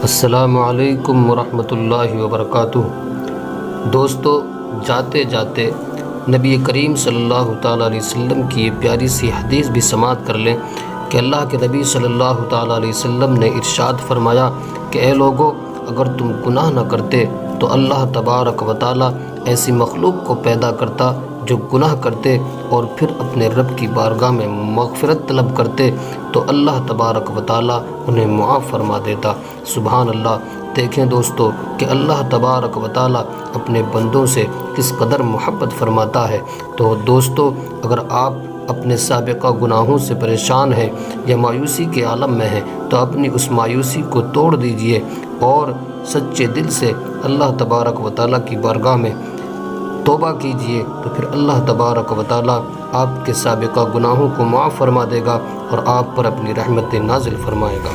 अस्सलामु अलैकुम वरहमतुल्लाहि वबरकातुह। दोस्तों, जाते जाते नबी करीम सल्लल्लाहु ताला अलैहि वसल्लम की ये प्यारी सी हदीस भी समाअत कर लें कि अल्लाह के नबी सल्लल्लाहु ताला अलैहि वसल्लम ने इरशाद फरमाया कि ए लोगो, अगर तुम गुनाह न करते तो अल्लाह तबारक व ताला ऐसी मखलूक को पैदा करता जो गुनाह करते और फिर अपने रब की बारगाह में मग़फ़िरत तलब करते तो अल्लाह तबारक व ताला उन्हें मुआफ़ फरमा देता। सुभान अल्लाह। देखें दोस्तों कि अल्लाह तबारक व ताला अपने बंदों से किस कदर मोहब्बत फरमाता है। तो दोस्तों, अगर आप अपने साबिक़ा गुनाहों से परेशान हैं या मायूसी के आलम में हैं तो अपनी उस मायूसी को तोड़ दीजिए और सच्चे दिल से अल्लाह तबारक व ताला की बारगाह में तौबा कीजिए, तो फिर अल्लाह तबारक व ताला आपके साबिक़ा गुनाहों को माफ़ फरमा देगा और आप पर अपनी रहमतें नाज़िल फरमाएगा।